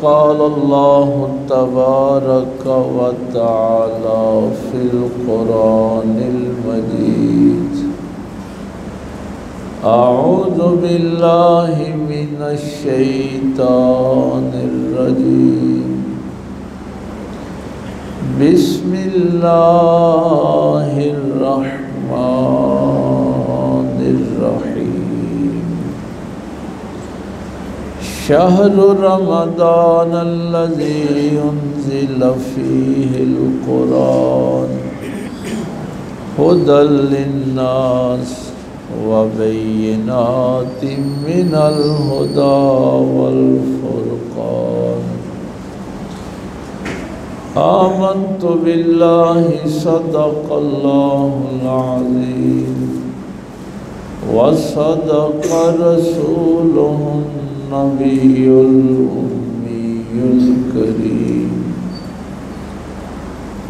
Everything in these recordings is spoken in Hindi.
क़ाल अल्लाहु तबारक व तआला फ़िल क़ुरानिल मजीद अऊज़ु बिल्लाहि मिनश शैतानिर रजीम बिस्मिल्लाहिर रहमानिर रहीम शहरु रमज़ानल्लज़ी उन्ज़िल फ़ीहिल क़ुरान हुदल लिन्नास व बय्यिनातिम मिनल हुदा वल फ़ुरक़ान आमन्तु बिल्लाहि सदक़ल्लाहुल अज़ीम व सदक़ रसूलुहुन नबियुल उम्मियुल करीम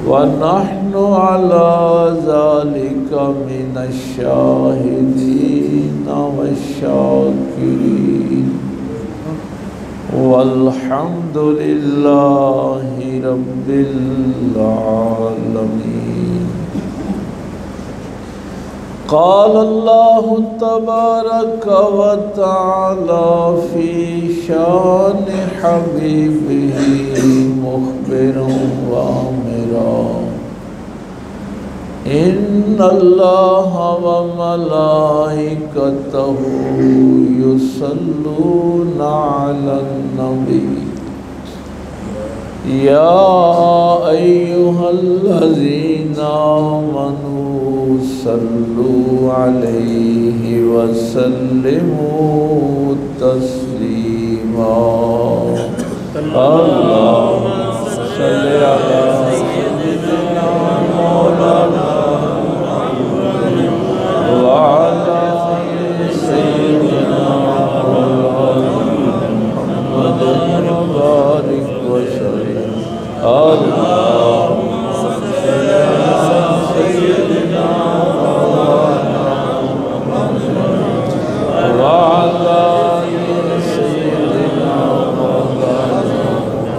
व नहनु अला ज़ालिका मिनश शाहिदीन वश्शाकिरीन वल्हम्दुलिल्लाहि रब्बिल आलमीन। क़ाल अल्लाहु तबारक व तआला फ़ी शानि हबीबिही मुख़बिरन व आमिरा इन्नल्लाहा व मलाइकतहु युसल्लूना अलन नबी या अय्युहल्लज़ीना आमनू सल्लू अलैहि व सल्लिमू तस्लीमा। अल्लाहुम्मा सल्लि अला सय्यिदिना मौलाना व अला आलि सय्यिदिना मौलाना मुहम्मद व बारिक व सल्लिम। अल्लाहुम्मा सल्लि अला सय्यिदिना मौलाना मुहम्मद व अला आलि सय्यिदिना मौलाना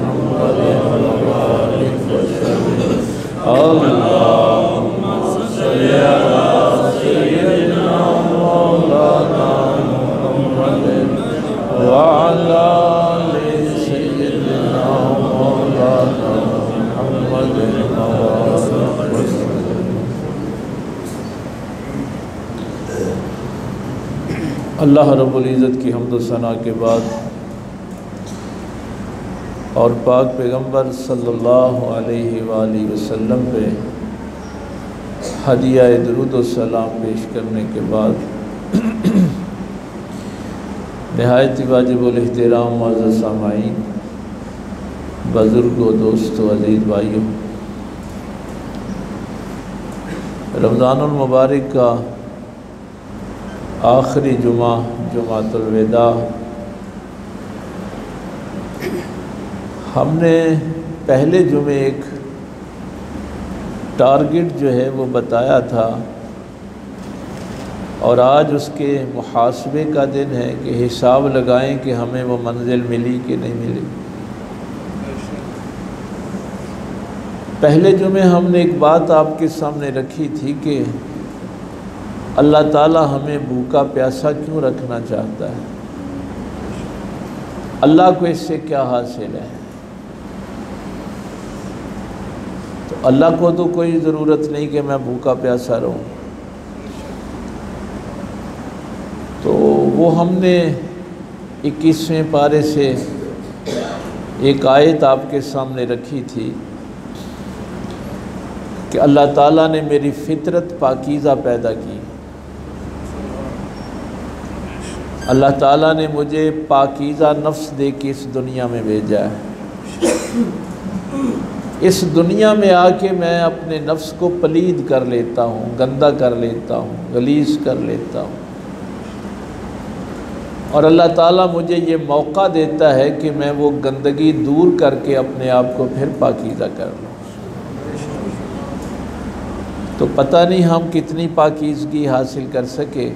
मुहम्मद व बारिक व सल्लिम। अल्लाहुम्मा सल्लि अला सय्यिदिना मौलाना मुहम्मद व अला आलि सय्यिदिना मौलाना मुहम्मद व बारिक व सल्लिम। अल्लाह रब्बुल इज़्ज़त की हम्द व सना के बाद और पाक पैगम्बर सल्लल्लाहु अलैहि वालैहि वसल्लम पे हदिया दुरूद व सलाम पेश करने के बाद नहायत वाजिबुल एहतराम मुअज़्ज़ज़ सामाईन, बुज़ुर्गों, दोस्तों, अज़ीज़ भाइयों, रमज़ानुल मुबारक का आखिरी जुमा जुमातुल विदा हमने पहले जुमे एक टारगेट जो है वो बताया था और आज उसके मुहासबे का दिन है कि हिसाब लगाएं कि हमें वो मंजिल मिली कि नहीं मिली। पहले जुमे हमने एक बात आपके सामने रखी थी कि अल्लाह ताला हमें भूखा प्यासा क्यों रखना चाहता है, अल्लाह को इससे क्या हासिल है। तो अल्लाह को तो कोई ज़रूरत नहीं कि मैं भूखा प्यासा रहूं। तो वो हमने 21वें पारे से एक आयत आपके सामने रखी थी कि अल्लाह ताला ने मेरी फ़ितरत पाकीज़ा पैदा की, अल्लाह ताला ने मुझे पाकीज़ा नफ्स दे के इस दुनिया में भेजा है। इस दुनिया में आके मैं अपने नफ्स को पलीद कर लेता हूँ, गंदा कर लेता हूँ, गलीज़ कर लेता हूँ और अल्लाह ताला मुझे ये मौका देता है कि मैं वो गंदगी दूर करके अपने आप को फिर पाकीज़ा कर लूँ। तो पता नहीं हम कितनी पाकीज़गी हासिल कर सके।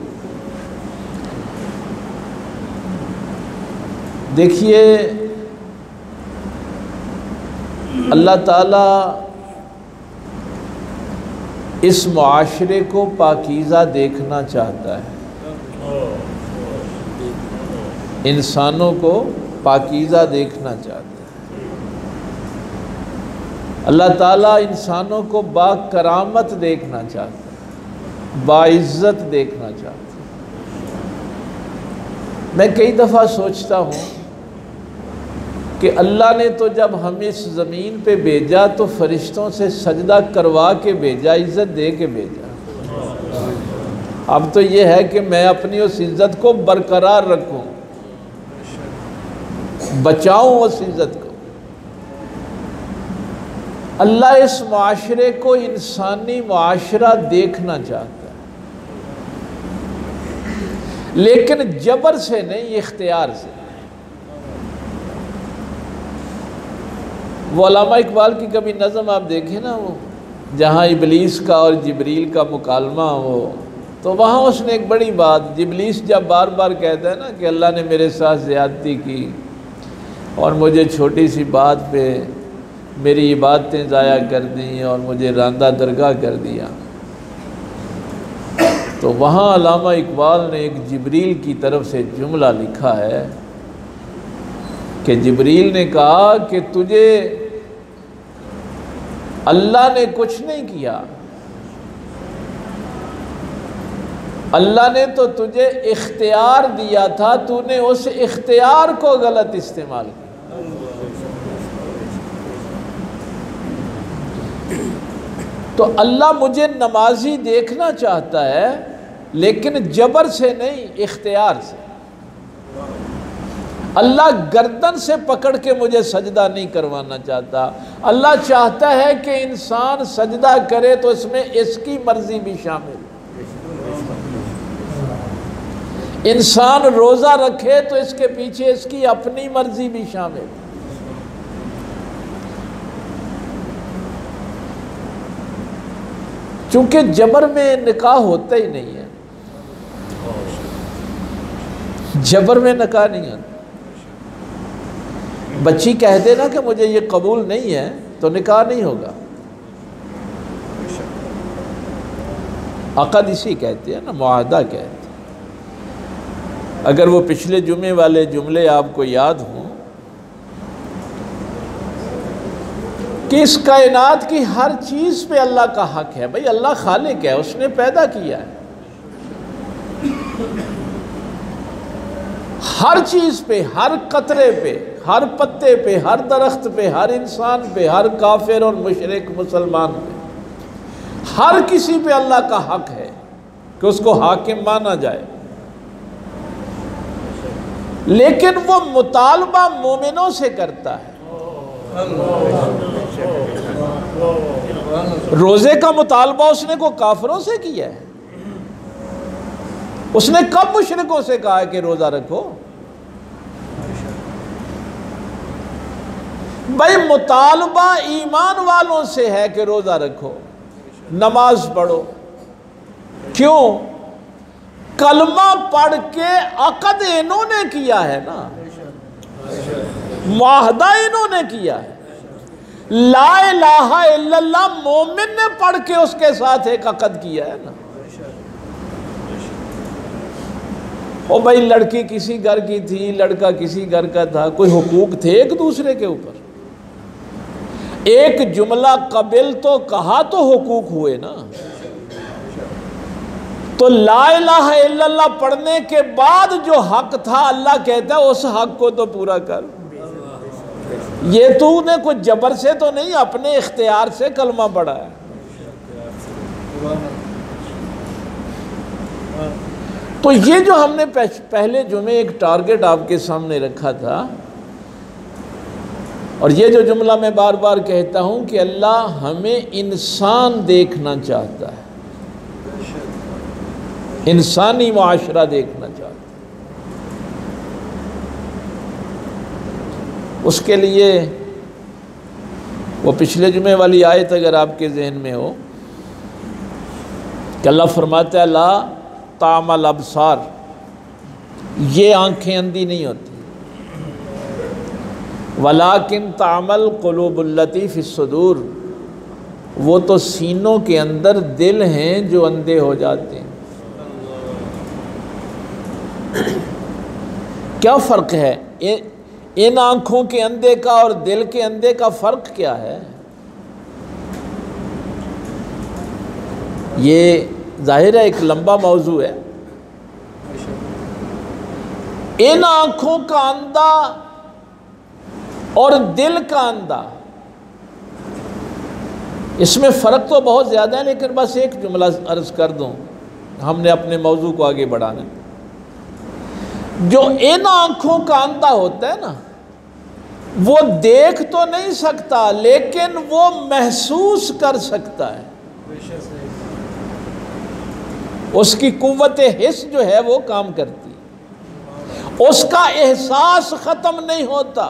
देखिए अल्लाह ताला इस मुआशरे को पाकीज़ा देखना चाहता है, इंसानों को पाकीज़ा देखना चाहता है। अल्लाह ताला इंसानों को बाकरामत देखना चाहता है, बाइज़्ज़त देखना चाहता है। मैं कई दफ़ा सोचता हूँ कि अल्लाह ने तो जब हमें इस ज़मीन पे भेजा तो फरिश्तों से सजदा करवा के भेजा, इज़्ज़त दे के भेजा। अब तो ये है कि मैं अपनी उस इज़्ज़त को बरकरार रखूँ, बचाऊँ उस इज़्ज़त को। अल्लाह इस मुआशरे को इंसानी मुआशरा देखना चाहता है, लेकिन जबर से नहीं, इख्तियार से। वो अल्लामा इकबाल की कभी नज़म आप देखें ना, वो जहाँ इबलीस का और जिब्रील का मुकालमा हो, तो वहाँ उसने एक बड़ी बात, इबलीस जब बार बार कहता है ना कि अल्लाह ने मेरे साथ ज़्यादती की और मुझे छोटी सी बात पे मेरी इबादतें ज़ाया कर दी और मुझे रांदा दरगाह कर दिया, तो वहाँ अल्लामा इकबाल ने एक जिब्रील की तरफ से जुमला लिखा है कि जिब्रील ने कहा कि तुझे अल्लाह ने कुछ नहीं किया, अल्लाह ने तो तुझे इख्तियार दिया था, तूने उस इख्तियार को गलत इस्तेमाल किया। तो अल्लाह मुझे नमाजी देखना चाहता है, लेकिन जबर से नहीं, इख्तियार से। अल्लाह गर्दन से पकड़ के मुझे सजदा नहीं करवाना चाहता। अल्लाह चाहता है कि इंसान सजदा करे तो इसमें इसकी मर्जी भी शामिल, इंसान रोज़ा रखे तो इसके पीछे इसकी अपनी मर्जी भी शामिल। चूंकि जबर में निकाह होता ही नहीं है, जबर में निकाह नहीं होता। बच्ची कह दे ना कि मुझे ये कबूल नहीं है तो निकाह नहीं होगा। अक़द इसी कहते हैं ना, मुआहदा कहते हैं। अगर वो पिछले जुमे वाले जुमले आपको याद हों कि इस कायनात की हर चीज़ पे अल्लाह का हक है। भाई अल्लाह खालिक है, उसने पैदा किया है। हर चीज़ पे, हर कतरे पे, हर पत्ते पे, हर दरख्त पे, हर इंसान पे, हर काफिर और मुशरिक मुसलमान पे, हर किसी पे अल्लाह का हक है कि उसको हाकिम माना जाए। लेकिन वो मुतालबा मोमिनों से करता है। रोज़े का मुतालबा उसने को काफिरों से किया है। उसने कब मुशरिकों से कहा है कि रोज़ा रखो? भाई मुतालबा ईमान वालों से है कि रोज़ा रखो, नमाज पढ़ो। क्यों? कलमा पढ़ के अक़द इन्होंने किया है ना, मुआहदा इन्होंने किया है। ला इलाहा इल्लल्लाह मोमिन ने पढ़ के उसके साथ एक अक़द किया है ना। ओ भाई लड़की किसी घर की थी, लड़का किसी घर का था, कोई हुकूक थे एक दूसरे के ऊपर। एक जुमला कबिल तो कहा तो हुकूक हुए ना। तो ला इलाहा इल्लल्लाह पढ़ने के बाद जो हक था, अल्लाह कहता है उस हक को तो पूरा कर। ये तूने कुछ जबर से तो नहीं, अपने इख्तियार से कलमा पढ़ा है। तो ये जो हमने पहले जुमे एक टारगेट आपके सामने रखा था, और ये जो जुमला मैं बार बार कहता हूँ कि अल्लाह हमें इंसान देखना चाहता है, इंसानी मुआशरा देखना चाहता है। उसके लिए वो पिछले जुमे वाली आयत अगर आपके जहन में हो कि अल्लाह फरमाता है ला तामल अबसार, ये आंखें अंधी नहीं होती। वलाकिन तामल क़ुलूबुल्लती फ़िस्सुदूर, वो तो सीनों के अंदर दिल हैं जो अंधे हो जाते हैं। क्या फ़र्क है इन आँखों के अंधे का और दिल के अंधे का फ़र्क क्या है? ये जाहिर है एक लंबा मौजू है। इन आँखों का अंधा और दिल का अंधा, इसमें फ़र्क तो बहुत ज़्यादा है, लेकिन बस एक जुमला अर्ज़ कर दूँ, हमने अपने मौजू को आगे बढ़ाना। जो इन आँखों का अंधा होता है ना, वो देख तो नहीं सकता लेकिन वो महसूस कर सकता है। उसकी कुव्वत हिस जो है वो काम करती है, उसका एहसास ख़त्म नहीं होता।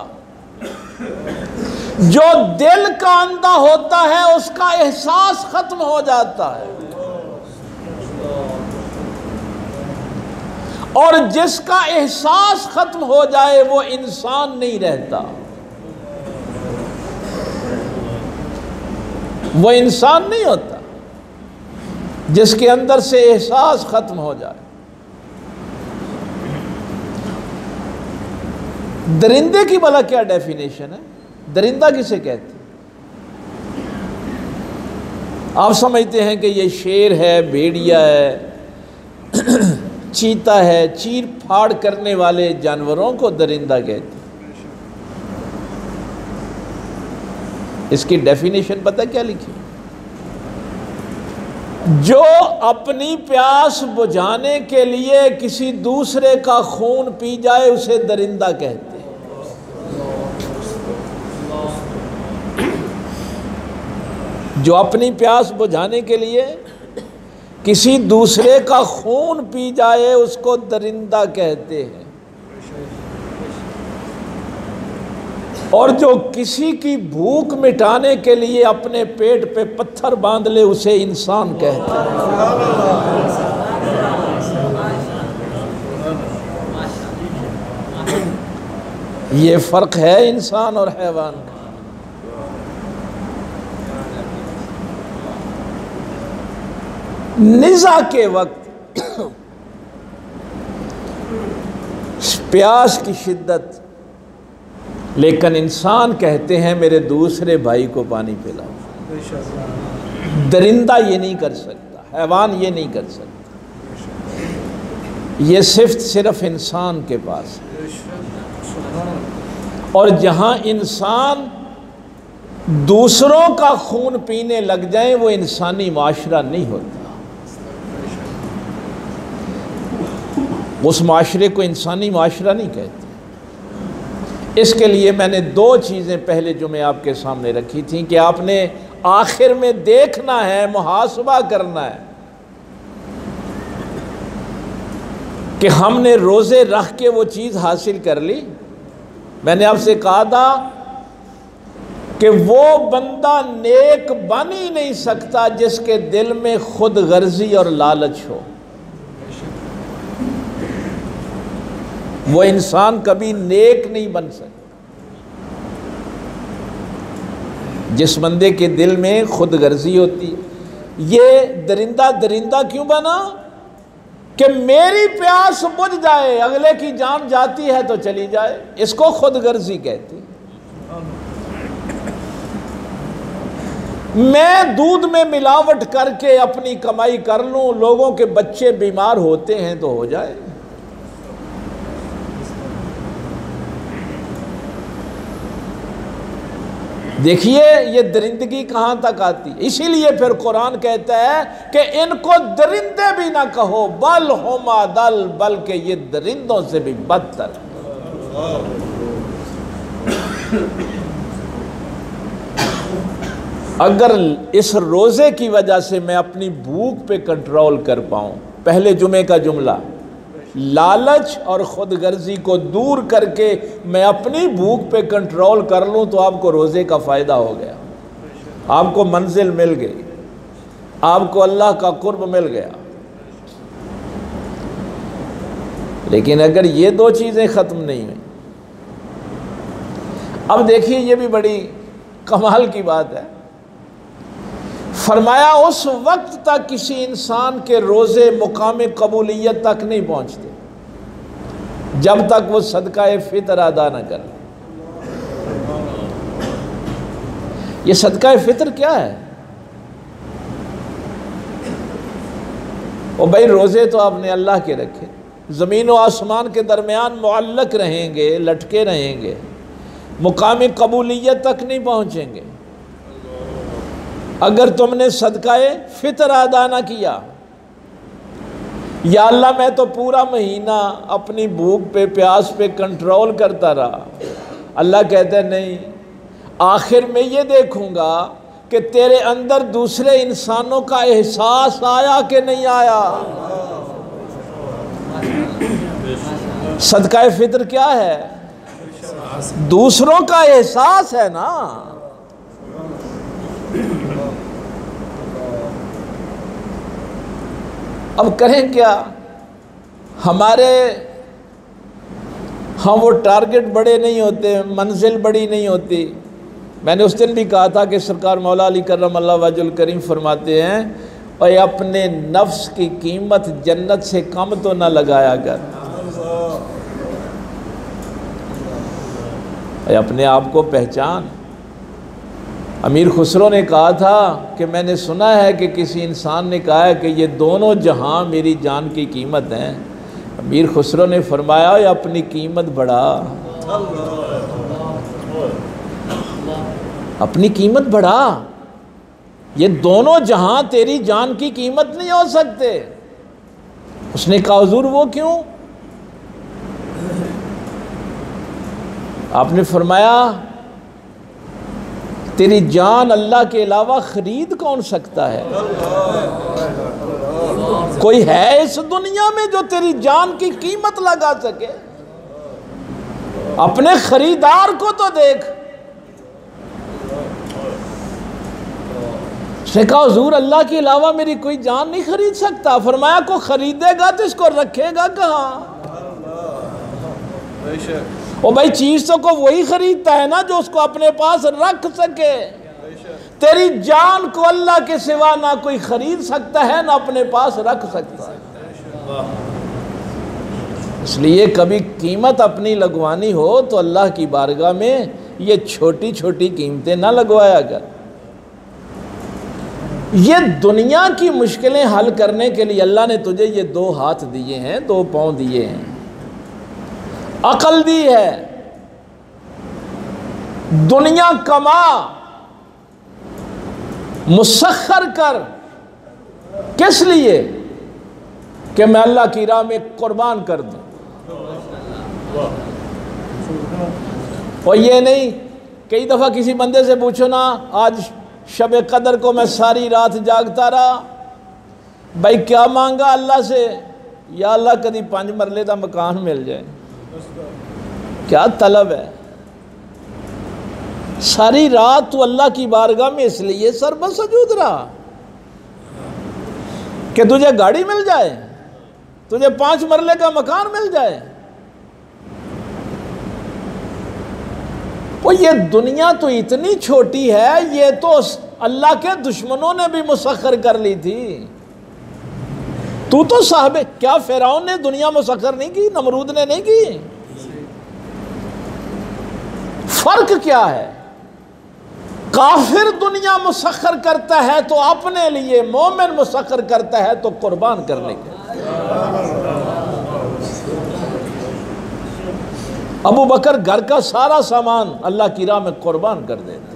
जो दिल का अंधा होता है उसका एहसास खत्म हो जाता है, और जिसका एहसास खत्म हो जाए वो इंसान नहीं रहता, वो इंसान नहीं होता जिसके अंदर से एहसास खत्म हो जाए। दरिंदे की भला क्या डेफिनेशन है? दरिंदा किसे कहते हैं? आप समझते हैं कि ये शेर है, भेड़िया है, चीता है, चीर फाड़ करने वाले जानवरों को दरिंदा कहते हैं। इसकी डेफिनेशन पता क्या लिखी? जो अपनी प्यास बुझाने के लिए किसी दूसरे का खून पी जाए उसे दरिंदा कहते हैं। जो अपनी प्यास बुझाने के लिए किसी दूसरे का खून पी जाए उसको दरिंदा कहते हैं, और जो किसी की भूख मिटाने के लिए अपने पेट पे पत्थर बांध ले उसे इंसान कहते हैं। ये फ़र्क है इंसान और हैवान का। निज़ा के वक्त प्यास की शिद्दत, लेकिन इंसान कहते हैं मेरे दूसरे भाई को पानी पिलाओ। दरिंदा ये नहीं कर सकता, हैवान ये नहीं कर सकता, ये सिर्फ इंसान के पास है। और जहां इंसान दूसरों का खून पीने लग जाए वो इंसानी माशरा नहीं होता, उस माशरे को इंसानी माशरा नहीं कहते। इसके लिए मैंने दो चीज़ें पहले जो मैं आपके सामने रखी थी कि आपने आखिर में देखना है, मुहासबा करना है कि हमने रोज़े रख के वो चीज़ हासिल कर ली। मैंने आपसे कहा था कि वो बंदा नेक बन ही नहीं सकता जिसके दिल में खुद गर्जी और लालच हो। वो इंसान कभी नेक नहीं बन सकता। जिस बंदे के दिल में खुद गर्जी होती है, ये दरिंदा दरिंदा क्यों बना कि मेरी प्यास बुझ जाए, अगले की जान जाती है तो चली जाए, इसको खुद गर्जी कहती। मैं दूध में मिलावट करके अपनी कमाई कर लूं, लोगों के बच्चे बीमार होते हैं तो हो जाए। देखिए ये दरिंदगी कहाँ तक आती है। इसीलिए फिर कुरान कहता है कि इनको दरिंदे भी ना कहो, बल हुमा दल, बल्कि ये दरिंदों से भी बदतर। अगर इस रोज़े की वजह से मैं अपनी भूख पे कंट्रोल कर पाऊँ, पहले जुमे का जुमला, लालच और खुदगर्जी को दूर करके मैं अपनी भूख पे कंट्रोल कर लूँ तो आपको रोज़े का फ़ायदा हो गया, आपको मंजिल मिल गई, आपको अल्लाह का कुर्ब मिल गया। लेकिन अगर ये दो चीज़ें ख़त्म नहीं हुई, अब देखिए ये भी बड़ी कमाल की बात है। फरमाया उस वक्त तक किसी इंसान के रोज़े मुकाम कबूलियत तक नहीं पहुँचते जब तक वो सदका फ़ितर अदा न करे। ये सदका फ़ितर क्या है? ओ भाई रोज़े तो आपने अल्लाह के रखे, ज़मीन व आसमान के दरमियान मुअल्लक रहेंगे, लटके रहेंगे, मुकाम कबूलियत तक नहीं पहुँचेंगे अगर तुमने सदकाए फ़ितर अदा ना किया। या अल्लाह मैं तो पूरा महीना अपनी भूख पे प्यास पे कंट्रोल करता रहा। अल्लाह कहते हैं नहीं, आखिर में ये देखूँगा कि तेरे अंदर दूसरे इंसानों का एहसास आया कि नहीं आया। सदका फ़ितर क्या है? दूसरों का एहसास है ना। अब करें क्या? हमारे हम वो टारगेट बड़े नहीं होते, मंजिल बड़ी नहीं होती। मैंने उस दिन भी कहा था कि सरकार मौला अली करमल्लाहु वजहुल करीम फरमाते हैं, और अपने नफ्स की कीमत जन्नत से कम तो ना लगाया कर। अपने आप को पहचान। अमीर खुसरो ने कहा था कि मैंने सुना है कि किसी इंसान ने कहा है कि ये दोनों जहां मेरी जान की कीमत हैं। अमीर खुसरो ने फरमाया अपनी कीमत बढ़ा, अपनी कीमत बढ़ा। ये दोनों जहां तेरी जान की कीमत नहीं हो सकते। उसने कहा हुजूर वो क्यों? आपने फरमाया तेरी जान अल्लाह के अलावा खरीद कौन सकता है? कोई है इस दुनिया में जो तेरी जान की कीमत लगा सके? अपने खरीदार को तो देख। उसने कहा हुजूर अल्लाह के अलावा मेरी कोई जान नहीं खरीद सकता। फरमाया को खरीदेगा तो इसको रखेगा कहाँ? ओ भाई चीज तो को वही खरीदता है ना जो उसको अपने पास रख सके। तेरी जान को अल्लाह के सिवा ना कोई खरीद सकता है ना अपने पास रख सकता है। इसलिए कभी कीमत अपनी लगवानी हो तो अल्लाह की बारगाह में ये छोटी छोटी कीमतें ना लगवाया कर। ये दुनिया की मुश्किलें हल करने के लिए अल्लाह ने तुझे ये 2 हाथ दिए हैं, 2 पाँव दिए हैं, अकल दी है। दुनिया कमा, मुसख्खर कर, किस लिए? कि मैं अल्लाह की राह में कुर्बान कर दूं। और ये नहीं, कई दफ़ा किसी बंदे से पूछो ना, आज शब कदर को मैं सारी रात जागता रहा, भाई क्या मांगा अल्लाह से? या अल्लाह कभी 5 मरले का मकान मिल जाए। क्या तलब है? सारी रात तू अल्लाह की बारगाह में इसलिए सरबसजूद रहा कि तुझे गाड़ी मिल जाए, तुझे 5 मरले का मकान मिल जाए। और ये दुनिया तो इतनी छोटी है, ये तो अल्लाह के दुश्मनों ने भी मुसख्खर कर ली थी। तू तो साहब, क्या फिरौन ने दुनिया मुसख्खर नहीं की? नमरूद ने नहीं की? फर्क क्या है? काफिर दुनिया मुसख्खर करता है तो अपने लिए, मोमिन मुसख्खर करता है तो कुर्बान करने के। अबू बकर घर का सारा सामान अल्लाह की राह में कुर्बान कर देते।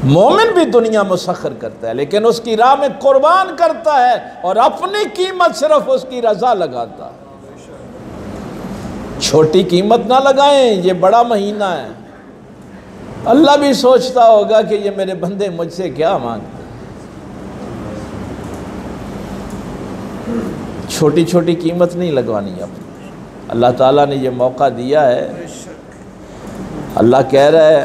मोमिन भी दुनिया मुसख्खर करता है लेकिन उसकी राह में कुर्बान करता है और अपनी कीमत सिर्फ उसकी रजा लगाता है। छोटी कीमत ना लगाएं, ये बड़ा महीना है। अल्लाह भी सोचता होगा कि ये मेरे बंदे मुझसे क्या मांगते। छोटी छोटी कीमत नहीं लगवानी अपनी। अल्लाह ताला ने ये मौका दिया है। अल्लाह कह रहा है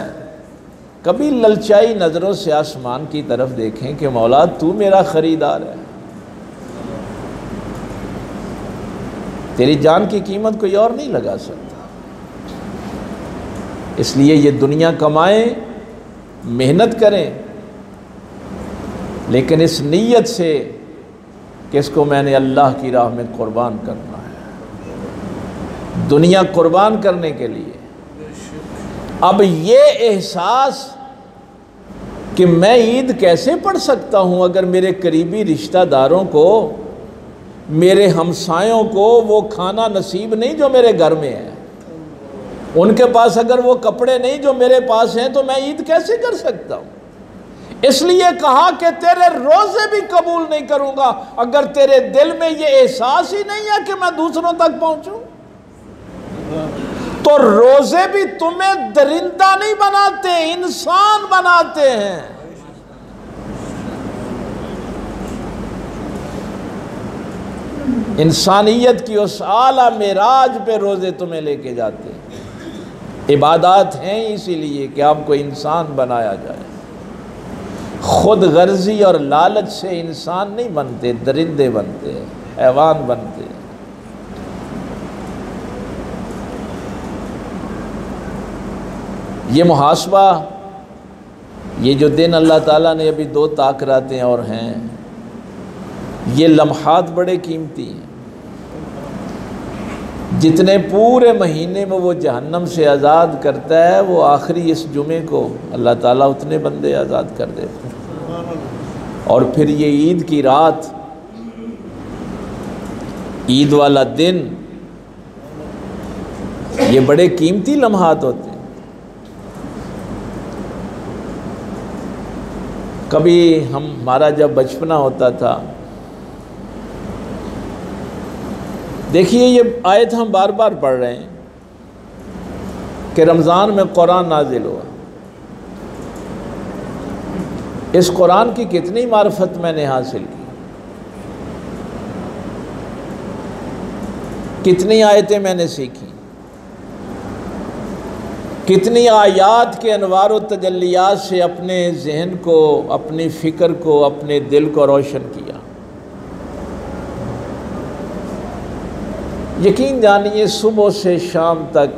कभी ललचाई नज़रों से आसमान की तरफ देखें कि मौला तू मेरा ख़रीदार है। तेरी जान की कीमत कोई और नहीं लगा सकता। इसलिए ये दुनिया कमाएं, मेहनत करें, लेकिन इस नीयत से कि इसको मैंने अल्लाह की राह में कुर्बान करना है, दुनिया कुर्बान करने के लिए। अब ये एहसास कि मैं ईद कैसे पढ़ सकता हूँ अगर मेरे करीबी रिश्तेदारों को, मेरे हमसायों को वो खाना नसीब नहीं जो मेरे घर में है, उनके पास अगर वो कपड़े नहीं जो मेरे पास हैं, तो मैं ईद कैसे कर सकता हूँ। इसलिए कहा कि तेरे रोज़े भी कबूल नहीं करूँगा अगर तेरे दिल में ये एहसास ही नहीं है कि मैं दूसरों तक पहुँचूँ। तो रोज़े भी तुम्हें दरिंदा नहीं बनाते, इंसान बनाते हैं। इंसानियत की उस आला मेराज पे रोज़े तुम्हें लेके जाते हैं। इबादत हैं इसीलिए कि आपको इंसान बनाया जाए। खुद गर्जी और लालच से इंसान नहीं बनते, दरिंदे बनते, हैवान बनते। ये मुहासबा, ये जो दिन अल्लाह ताला ने अभी 2 ताक़रातें और हैं, ये लम्हात बड़े कीमती हैं। जितने पूरे महीने में वो जहन्नम से आज़ाद करता है, वो आखिरी इस जुमे को अल्लाह ताला उतने बंदे आज़ाद कर देते हैं। और फिर ये ईद की रात, ईद वाला दिन, ये बड़े कीमती लम्हात होते हैं। कभी हमारा जब बचपना होता था, देखिए ये आयत हम बार बार पढ़ रहे हैं कि रमज़ान में कुरान नाजिल हुआ। इस कुरान की कितनी मार्फत मैंने हासिल की, कितनी आयतें मैंने सीखी, कितनी आयात के अनवार व तजल्लियात से अपने जहन को, अपनी फ़िक्र को, अपने दिल को रोशन किया। यकीन जानिए सुबह से शाम तक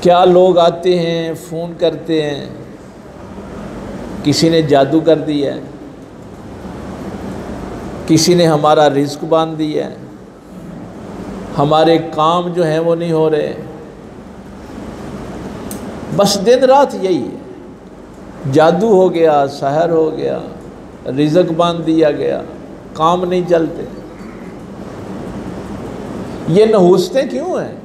क्या लोग आते हैं, फ़ोन करते हैं, किसी ने जादू कर दिया है, किसी ने हमारा रिस्क बांध दिया है, हमारे काम जो हैं वो नहीं हो रहे। बस दिन रात यही है, जादू हो गया, सहर हो गया, रिज़्क़ बांध दिया गया, काम नहीं चलते। ये नहूसतें क्यों हैं?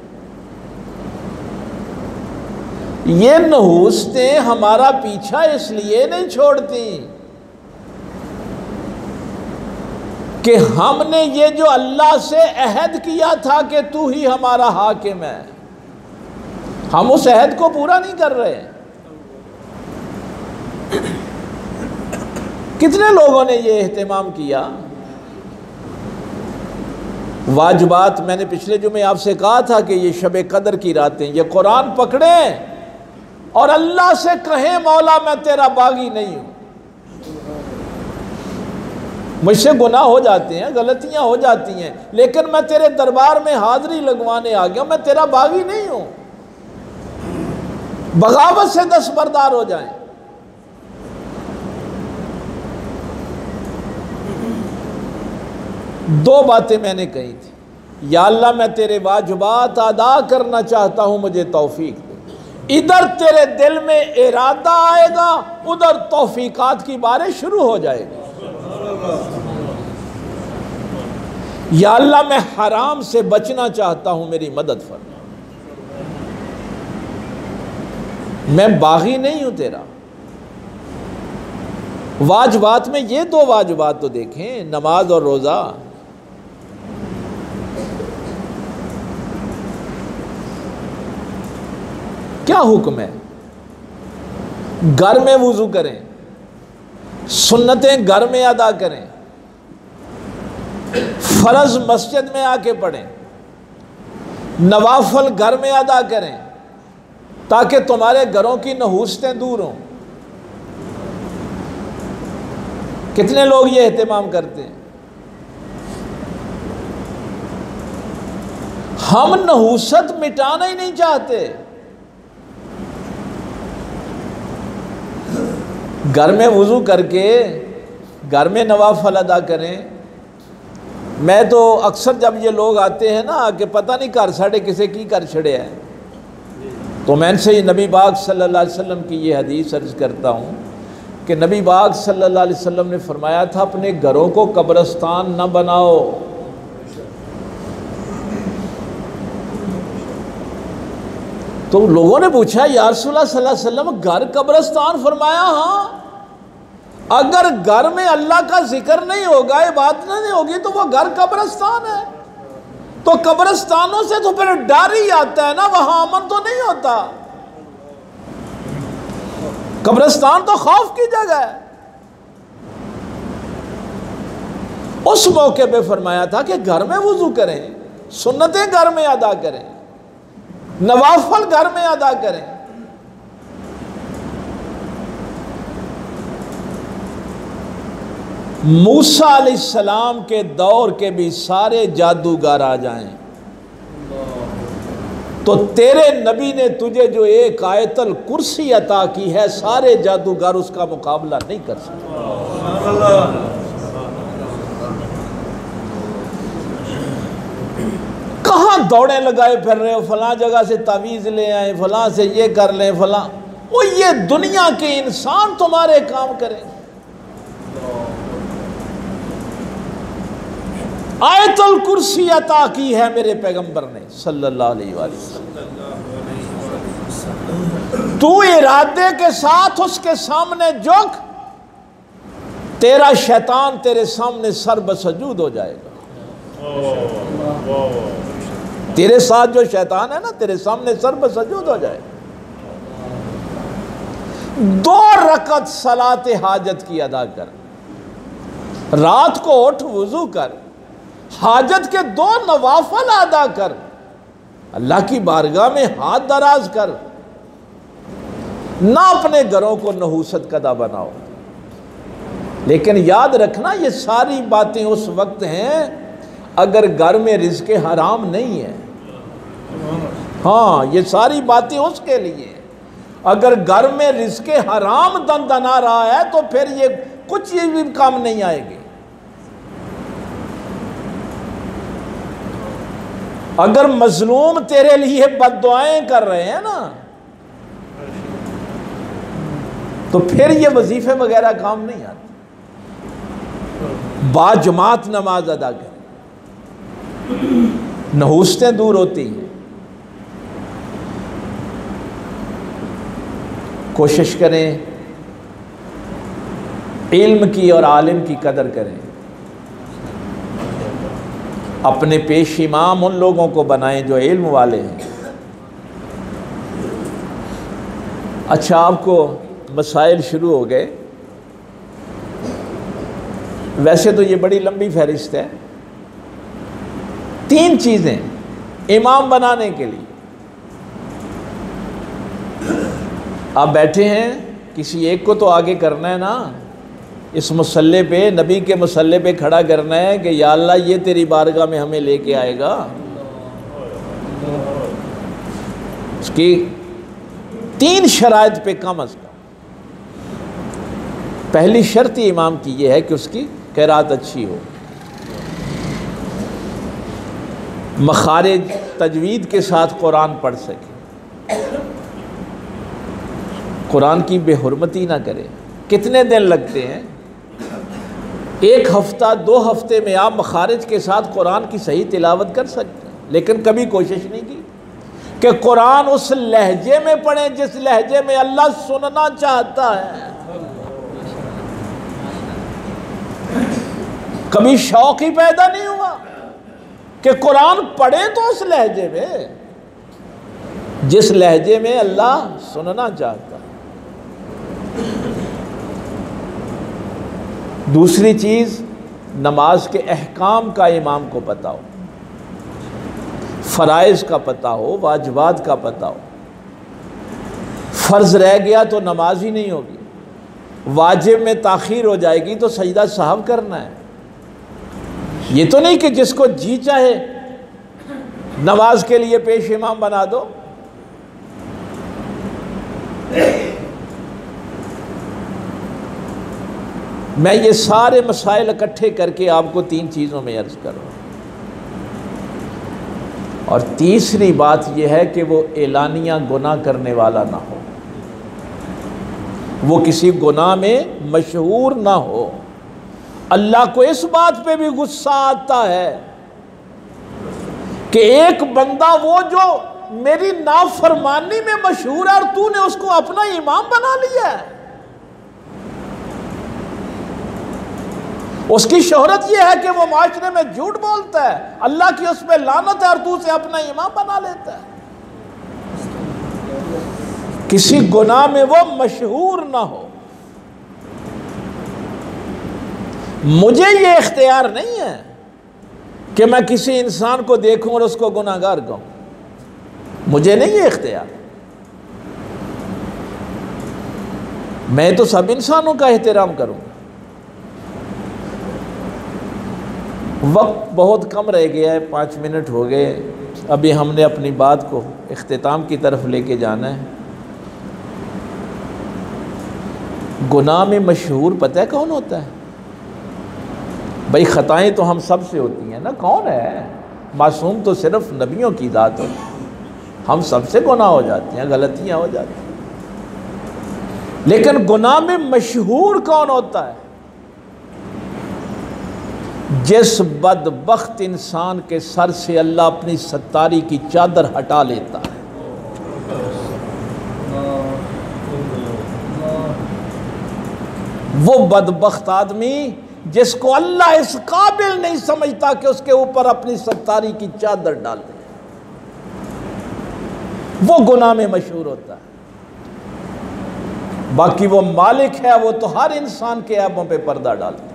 ये नहूसतें हमारा पीछा इसलिए नहीं छोड़ती कि हमने ये जो अल्लाह से अहद किया था कि तू ही हमारा हाकिम है, हम उस अहद को पूरा नहीं कर रहे। कितने लोगों ने ये एहतमाम किया। वाजिबात, मैंने पिछले जुमे आपसे कहा था कि ये शब कदर की रातें, ये कुरान पकड़ें और अल्लाह से कहें मौला मैं तेरा बागी नहीं हूँ, मुझसे गुनाह हो जाते हैं, गलतियां हो जाती हैं, लेकिन मैं तेरे दरबार में हाजिरी लगवाने आ गया, मैं तेरा बागी नहीं हूँ। बगावत से दस्तबरदार हो जाएं। दो बातें मैंने कही थी, या अल्लाह मैं तेरे वाजिबात अदा करना चाहता हूँ, मुझे तौफीक दे। इधर तेरे दिल में इरादा आएगा, उधर तौफीकात की बारिश शुरू हो जाएगी। या अल्लाह मैं हराम से बचना चाहता हूँ, मेरी मदद फरमा। मैं बागी नहीं हूँ तेरा। वाजिबात में ये 2 वाजिबात तो देखें, नमाज और रोज़ा। क्या हुक्म है? घर में वुज़ू करें, सुन्नतें घर में अदा करें, फ़र्ज़ मस्जिद में आके पढ़ें, नवाफल घर में अदा करें, ताकि तुम्हारे घरों की नहूसतें दूर हों। कितने लोग ये एहतमाम करते हैं? हम नहूसत मिटाना ही नहीं चाहते। घर में वुज़ू करके घर में नवाफिल अदा करें। मैं तो अक्सर जब ये लोग आते हैं ना कि पता नहीं घर साढ़े किसे की कर छड़े हैं, तो मैं इनसे नबी पाक सल्लल्लाहु अलैहि वसल्लम की ये हदीस अर्ज़ करता हूँ कि नबी पाक सल्लल्लाहु अलैहि वसल्लम ने फरमाया था, अपने घरों को कब्रिस्तान न बनाओ। तो लोगों ने पूछा, या रसूलल्लाह सल्लल्लाहु अलैहि वसल्लम घर कब्रिस्तान फरमाया? हाँ, अगर घर में अल्लाह का जिक्र नहीं होगा, इबादत नहीं होगी, तो वो घर कब्रिस्तान है। तो कब्रिस्तानों से तो फिर डर ही आता है ना, वहां अमन तो नहीं होता। कब्रिस्तान तो खौफ की जगह है। उस मौके पे फरमाया था कि घर में वुजू करें, सुन्नतें घर में अदा करें, नवाफिल घर में अदा करें। मूसा अलैहिस्सलाम के दौर के भी सारे जादूगर आ जाएं तो तेरे नबी ने तुझे जो एक आयतल कुर्सी अता की है, सारे जादूगर उसका मुकाबला नहीं कर सकते। कहाँ दौड़े लगाए फिर रहे हो, फलां जगह से तावीज़ ले आए, फलां से ये कर लें, फलां। वो ये दुनिया के इंसान तुम्हारे काम करें। आयतुल कुर्सी अता की है मेरे पैगंबर ने सल्लल्लाहु अलैहि वसल्लम। तू इरादे के साथ उसके सामने झुक, तेरा शैतान तेरे सामने सर बसजूद हो जाएगा। तेरे साथ जो शैतान है ना, तेरे सामने सर बसजूद हो जाएगा। 2 रकत सलाते हाजत की अदा कर, रात को उठ वुजू कर, हाजत के 2 नवाफिल अदा कर, अल्लाह की बारगाह में हाथ दराज कर। ना अपने घरों को नहूसत कदा बनाओ। लेकिन याद रखना, ये सारी बातें उस वक्त हैं अगर घर में रिज़्क़े हराम नहीं है। हाँ, ये सारी बातें उसके लिए। अगर घर में रिज़्क़े हराम दंदना रहा है तो फिर ये कुछ ये भी काम नहीं आएगी। अगर मजलूम तेरे लिए बद्दुआएं कर रहे हैं ना, तो फिर ये वजीफे वगैरह काम नहीं आते। बाजमात नमाज अदा करें, नहूसतें दूर होती हैं। कोशिश करें इल्म की और आलिम की कदर करें। अपने पेश इमाम उन लोगों को बनाएं जो इल्म वाले हैं। अच्छा, आपको मसाइल शुरू हो गए। वैसे तो ये बड़ी लंबी फहरिस्त है। 3 चीज़ें इमाम बनाने के लिए। आप बैठे हैं, किसी एक को तो आगे करना है ना। इस मुसल्ले पे, नबी के मुसल्ले पे खड़ा करना है कि या अल्लाह ये तेरी बारगाह में हमें लेके आएगा। उसकी 3 शराइत पे कम अज़ कम। पहली शर्त इमाम की ये है कि उसकी क़िराअत अच्छी हो, मखारिज तजवीद के साथ कुरान पढ़ सके, कुरान की बेहुरमती ना करे। कितने दिन लगते हैं? 1 हफ्ता 2 हफ्ते में आप मखारिज के साथ कुरान की सही तिलावत कर सकते हैं। लेकिन कभी कोशिश नहीं की कि कुरान उस लहजे में पढ़ें जिस लहजे में अल्लाह सुनना चाहता है। कभी शौक ही पैदा नहीं हुआ कि कुरान पढ़े तो उस लहजे में जिस लहजे में अल्लाह सुनना चाहता है। दूसरी चीज़, नमाज के अहकाम का इमाम को पता हो, फ़राइज़ का पता हो, वाजिबात का पता हो। फ़र्ज़ रह गया तो नमाज ही नहीं होगी, वाजिब में ताख़ीर हो जाएगी तो सजदा साहब करना है। ये तो नहीं कि जिसको जी चाहे नमाज के लिए पेश इमाम बना दो। मैं ये सारे मसाइल इकट्ठे करके आपको 3 चीज़ों में अर्ज़ कर रहा हूँ। और तीसरी बात यह है कि वो एलानिया गुनाह करने वाला ना हो, वो किसी गुनाह में मशहूर ना हो। अल्लाह को इस बात पे भी गुस्सा आता है कि एक बंदा वो जो मेरी नाफरमानी में मशहूर है और तूने उसको अपना इमाम बना लिया है। उसकी शोहरत यह है कि वो माशरे में झूठ बोलता है, अल्लाह की उस पर लानत है, और तू उसे अपना इमाम बना लेता है। किसी गुनाह में वो मशहूर ना हो। मुझे ये इख्तियार नहीं है कि मैं किसी इंसान को देखूं और उसको गुनाहगार कहूं। मुझे नहीं ये इख्तियार। मैं तो सब इंसानों का एहतराम करूंगा। वक्त बहुत कम रह गया है, 5 मिनट हो गए। अभी हमने अपनी बात को इख्तिताम की तरफ लेके जाना है। गुनाह में मशहूर पता है कौन होता है? भाई ख़ताएँ तो हम सब से होती हैं ना, कौन है मासूम? तो सिर्फ नबियों की ज़ात होती है। हम सबसे गुनाह हो जाते हैं, गलतियाँ हो जाती हैं, लेकिन गुनाह में मशहूर कौन होता है? जिस बदबख्त इंसान के सर से अल्लाह अपनी सत्तारी की चादर हटा लेता है। वो बदबख्त आदमी जिसको अल्लाह इस काबिल नहीं समझता कि उसके ऊपर अपनी सत्तारी की चादर डाल दे, वो गुनाह में मशहूर होता है। बाकी वो मालिक है, वो तो हर इंसान के ऐबों पे पर्दा डालता है।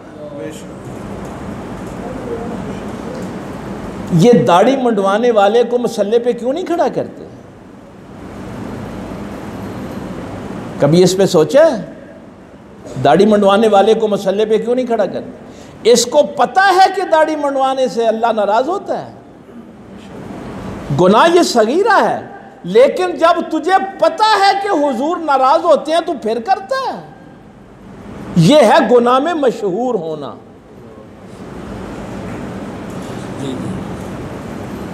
ये दाढ़ी मंडवाने वाले को मसल्ले पे क्यों नहीं खड़ा करते? कभी इस पे सोचा है? दाढ़ी मंडवाने वाले को मसल्ले पे क्यों नहीं खड़ा करते? इसको पता है कि दाढ़ी मंडवाने से अल्लाह नाराज होता है। गुनाह ये सगीरा है, लेकिन जब तुझे पता है कि हुजूर नाराज होते हैं तो फिर करता है। यह है गुनाह में मशहूर होना।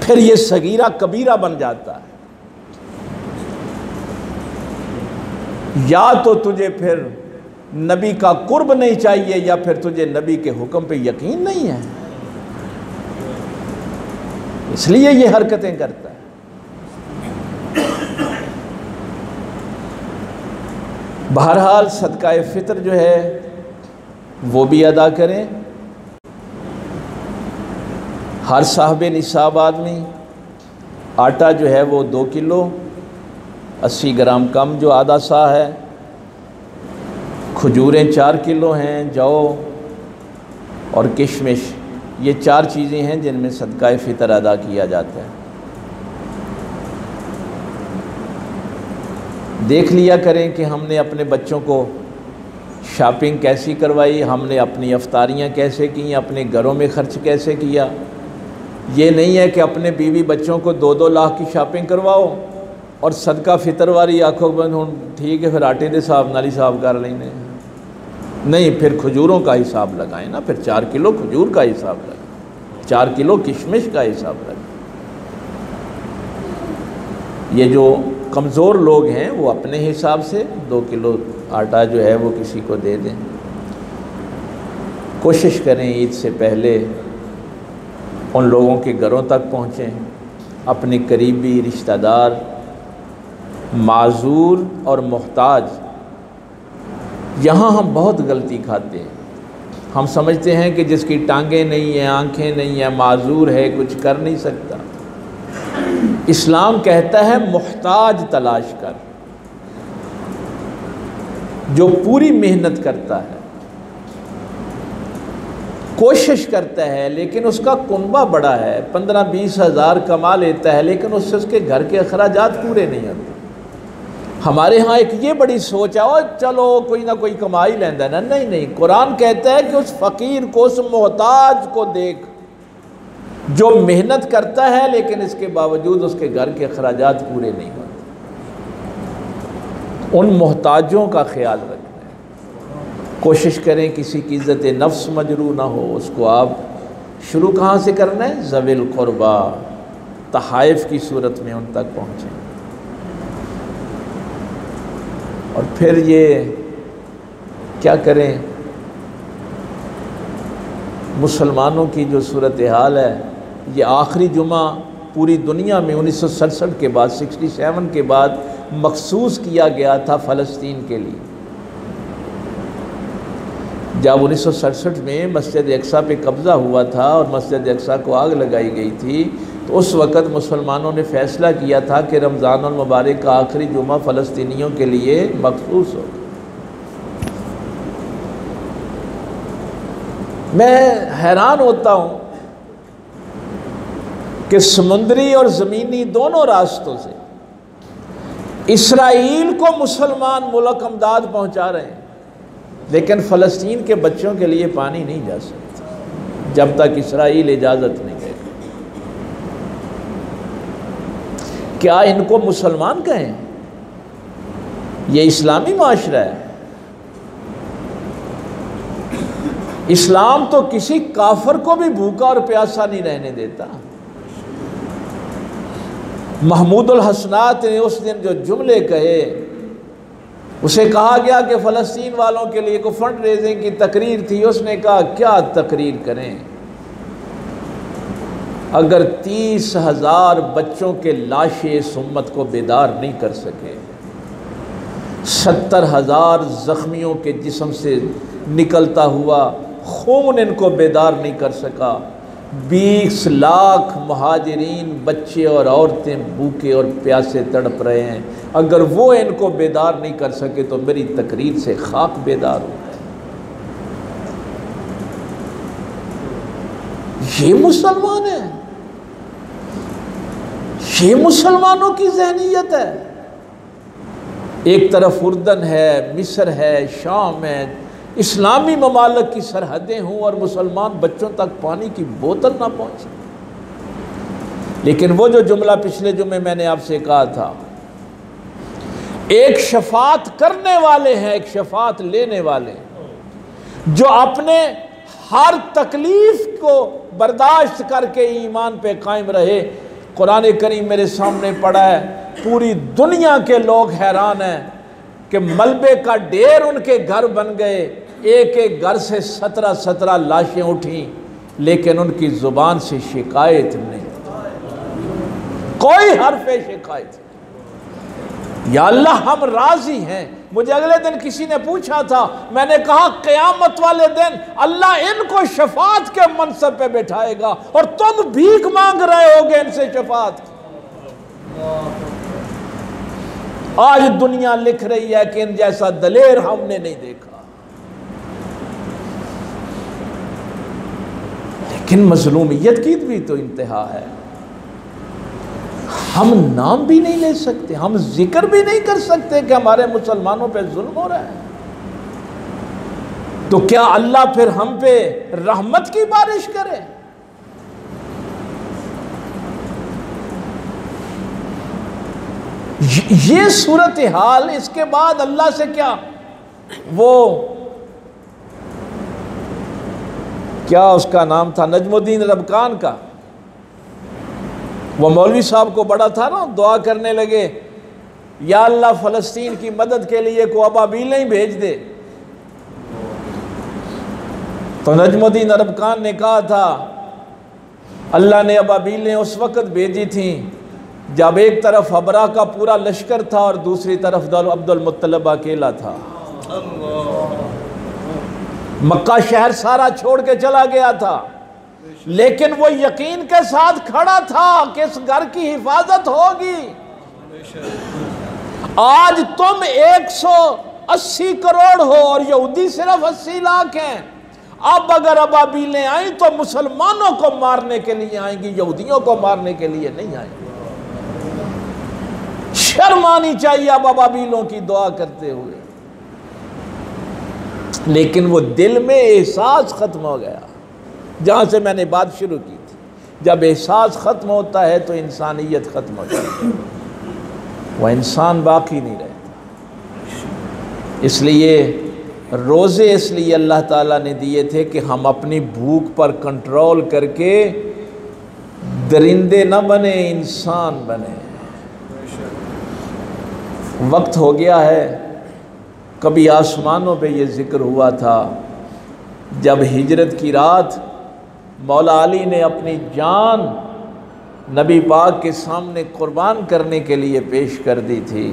फिर ये सगीरा कबीरा बन जाता है। या तो तुझे फिर नबी का कुर्ब नहीं चाहिए, या फिर तुझे नबी के हुक्म पे यकीन नहीं है, इसलिए ये हरकतें करता है। बहरहाल सदका फितर जो है वो भी अदा करें। हर साहब निसाब आदमी आटा जो है वो 2 किलो, 80 ग्राम कम जो आधा सा है, खजूरें 4 किलो हैं, जौ और किशमिश, ये 4 चीज़ें हैं जिनमें सदका फ़ितर अदा किया जाता है। देख लिया करें कि हमने अपने बच्चों को शॉपिंग कैसी करवाई, हमने अपनी अफ्तारियाँ कैसे की, अपने घरों में ख़र्च कैसे किया। ये नहीं है कि अपने बीवी बच्चों को 2-2 लाख की शॉपिंग करवाओ और सदका फ़ितर वाली आँखों बंद हो, ठीक है फिर आटे दे साहब नाली साहब कर लेने। नहीं, फिर खजूरों का हिसाब लगाएं ना, फिर 4 किलो खजूर का हिसाब लगाएं, 4 किलो किशमिश का हिसाब लगाएं। ये जो कमज़ोर लोग हैं वो अपने हिसाब से 2 किलो आटा जो है वो किसी को दे दें। कोशिश करें ईद से पहले उन लोगों के घरों तक पहुँचें, अपने करीबी रिश्तेदार, माजूर और मोहताज। यहाँ हम बहुत गलती खाते हैं। हम समझते हैं कि जिसकी टांगें नहीं हैं, आँखें नहीं हैं, माजूर है, कुछ कर नहीं सकता। इस्लाम कहता है मोहताज तलाश कर, जो पूरी मेहनत करता है, कोशिश करता है, लेकिन उसका कुनबा बड़ा है, 15-20 हज़ार कमा लेता है, लेकिन उससे उसके घर के अखराजात पूरे नहीं होते। हमारे यहाँ एक ये बड़ी सोच है, और चलो कोई ना कोई कमा ही लेंदा ना। नहीं नहीं, कुरान कहता है कि उस फ़कीर को, उस मोहताज को देख जो मेहनत करता है लेकिन इसके बावजूद उसके घर के अखराजात पूरे नहीं होते। उन मोहताजों का ख्याल रखना है। कोशिश करें किसी की इज़्ज़त नफ्स मजरू ना हो। उसको आप शुरू कहाँ से करना है? ज़विल क़ुरबा, तहाइफ की सूरत में उन तक पहुँचें। और फिर ये क्या करें, मुसलमानों की जो सूरत हाल है, ये आखिरी जुमा पूरी दुनिया में 1967 के बाद 67 के बाद मखसूस किया गया था फ़लस्तीन के लिए। जब 1967 में मस्जिद अक्सा पे कब्ज़ा हुआ था और मस्जिद अक्सा को आग लगाई गई थी, तो उस वक़्त मुसलमानों ने फ़ैसला किया था कि रमज़ानुल मुबारक का आखिरी जुमा फ़लस्तीनियों के लिए मखसूस हो। मैं हैरान होता हूँ कि समुद्री और ज़मीनी दोनों रास्तों से इसराइल को मुसलमान मुल्क अमदाद पहुँचा रहे हैं, लेकिन फ़लस्तीन के बच्चों के लिए पानी नहीं जा सकता जब तक इसराइल इजाज़त नहीं देगा। क्या इनको मुसलमान कहें? ये इस्लामी माशरा है। इस्लाम तो किसी काफिर को भी भूखा और प्यासा नहीं रहने देता। महमूदुल हसनात ने उस दिन जो जुमले कहे, उसे कहा गया कि फ़लस्तीन वालों के लिए कोई फंड रेजिंग की तकरीर थी। उसने कहा क्या तकरीर करें, अगर 30,000 बच्चों के लाशें इस उम्मत को बेदार नहीं कर सके, 70,000 ज़ख्मियों के जिस्म से निकलता हुआ खून इनको बेदार नहीं कर सका, 20 लाख मुहाजिरीन बच्चे और औरतें भूखे और प्यासे तड़प रहे हैं, अगर वो इनको बेदार नहीं कर सके तो मेरी तकरीर से खाक बेदार हो। ये मुसलमान है, ये मुसलमानों की ज़हनियत है। एक तरफ उर्दन है, मिस्र है, शाम है, इस्लामी ममालिक की सरहदें हों और मुसलमान बच्चों तक पानी की बोतल ना पहुँचे। लेकिन वो जो जुमला पिछले जुमे मैंने आपसे कहा था, एक शफात करने वाले हैं, एक शफात लेने वाले हैं, जो अपने हर तकलीफ को बर्दाश्त करके ईमान पे कायम रहे। कुरान करीम मेरे सामने पड़ा है, पूरी दुनिया के लोग हैरान हैं कि मलबे का ढेर उनके घर बन गए, एक एक घर से 17-17 लाशें उठी, लेकिन उनकी ज़ुबान से शिकायत नहीं, कोई हरफ़े शिकायत। या अल्लाह हम राज़ी हैं। मुझे अगले दिन किसी ने पूछा था, मैंने कहा क़यामत वाले दिन अल्लाह इनको शफात के मनसब पे बैठाएगा और तुम भीख मांग रहे होगे इनसे शफात। आज दुनिया लिख रही है कि इन जैसा दलेर हमने नहीं देखा, लेकिन मज़लूमियत की भी तो इंतहा है। हम नाम भी नहीं ले सकते, हम जिक्र भी नहीं कर सकते कि हमारे मुसलमानों पे जुल्म हो रहा है। तो क्या अल्लाह फिर हम पे रहमत की बारिश करे? ये सूरत हाल। इसके बाद अल्लाह से क्या, वो क्या उसका नाम था, नजमुद्दीन रबकान का, वो मौलवी साहब को बड़ा था ना, दुआ करने लगे, या अल्लाह फ़लस्तीन की मदद के लिए को अबाबीलें ही भेज दे। तो नजमुद्दीन रबकान ने कहा था, अल्लाह ने अबाबीलें उस वक़्त भेजी थी जब एक तरफ अबरा का पूरा लश्कर था और दूसरी तरफ अब्दुल मुत्तलब अकेला था। मक्का शहर सारा छोड़ के चला गया था, लेकिन वो यकीन के साथ खड़ा था कि इस घर की हिफाजत होगी। आज तुम 180 करोड़ हो और यहूदी सिर्फ 80 लाख हैं। अब अगर अबाबीलें आई तो मुसलमानों को मारने के लिए आएंगी, यहूदियों को मारने के लिए नहीं आएंगी। शर्म आनी चाहिए अब अबाबीलों की दुआ करते हुए। लेकिन वो दिल में एहसास खत्म हो गया, जहां से मैंने बात शुरू की थी। जब एहसास ख़त्म होता है तो इंसानियत ख़त्म हो जाती है, वह इंसान बाकी नहीं रहता। इसलिए रोज़े इसलिए अल्लाह ताला ने दिए थे कि हम अपनी भूख पर कंट्रोल करके दरिंदे न बने, इंसान बने। वक्त हो गया है, कभी आसमानों पे ये ज़िक्र हुआ था जब हिजरत की रात मौला अली ने अपनी जान नबी पाक के सामने कुर्बान करने के लिए पेश कर दी थी।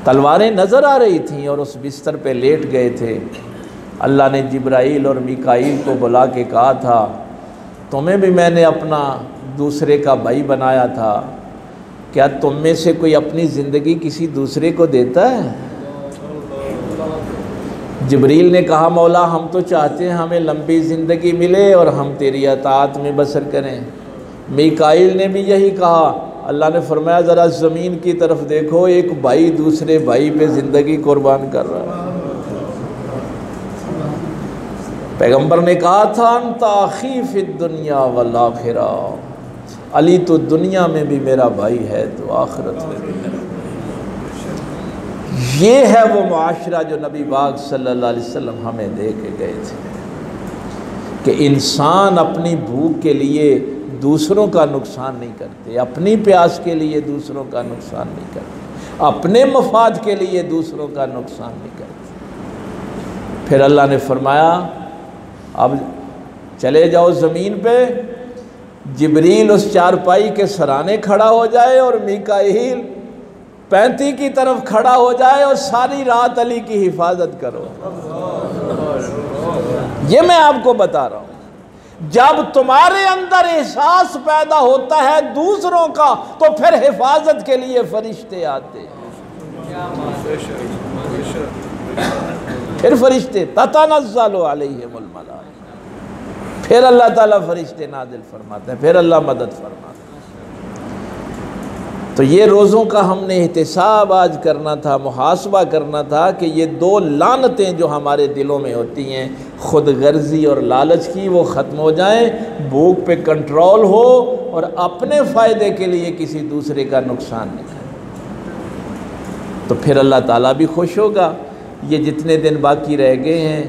तलवारें नज़र आ रही थीं और उस बिस्तर पे लेट गए थे। अल्लाह ने जिब्राईल और मीकाईल को बुला के कहा था, तुम्हें भी मैंने अपना दूसरे का भाई बनाया था, क्या तुम में से कोई अपनी ज़िंदगी किसी दूसरे को देता है? जिब्रील ने कहा, मौला हम तो चाहते हैं हमें लंबी ज़िंदगी मिले और हम तेरी अताअत में बसर करें। मीकाईल ने भी यही कहा। अल्लाह ने फरमाया, ज़रा ज़मीन की तरफ देखो, एक भाई दूसरे भाई पे ज़िंदगी कुर्बान कर रहा है। पैगंबर ने कहा था, अंता अखी फिद दुनिया वल आखिरा, अली तो दुनिया में भी मेरा भाई है तो आखिरत में भी मेरा भाई। ये है वो मुआशरा जो नबी पाक सल्लल्लाहु अलैहि वसल्लम हमें दे के गए थे कि इंसान अपनी भूख के लिए दूसरों का नुकसान नहीं करते, अपनी प्यास के लिए दूसरों का नुकसान नहीं करते, अपने मफाद के लिए दूसरों का नुकसान नहीं करते। फिर अल्लाह ने फरमाया, अब चले जाओ ज़मीन पे, जिब्रील उस चारपाई के सराने खड़ा हो जाए और मीकाईल पैंती की तरफ खड़ा हो जाए और सारी रात अली की हिफाजत करो। ये मैं आपको बता रहा हूँ, जब तुम्हारे अंदर एहसास पैदा होता है दूसरों का, तो फिर हिफाजत के लिए फरिश्ते आते हैं। फिर फरिश्ते ततनज़्ज़लु अलैहिमुल मलाइका, फिर अल्लाह ताला फरिश्ते नाज़िल फरमाते हैं, फिर अल्लाह मदद फरमाते हैं। तो ये रोज़ों का हमने एहतिसाब आज करना था, मुहासबा करना था कि ये दो लानतें जो हमारे दिलों में होती हैं, खुद गर्जी और लालच की, वो ख़त्म हो जाएं, भूख पे कंट्रोल हो और अपने फ़ायदे के लिए किसी दूसरे का नुकसान नहीं करें, तो फिर अल्लाह ताला भी खुश होगा। ये जितने दिन बाकी रह गए हैं,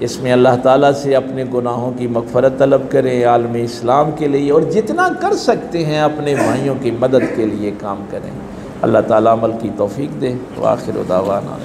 इसमें अल्लाह ताला से अपने गुनाहों की मग़फ़रत तलब करें आलम इस्लाम के लिए, और जितना कर सकते हैं अपने भाइयों की मदद के लिए काम करें। अल्लाह ताला अमल की तौफ़ीक़ दे। व आखिर दावाना।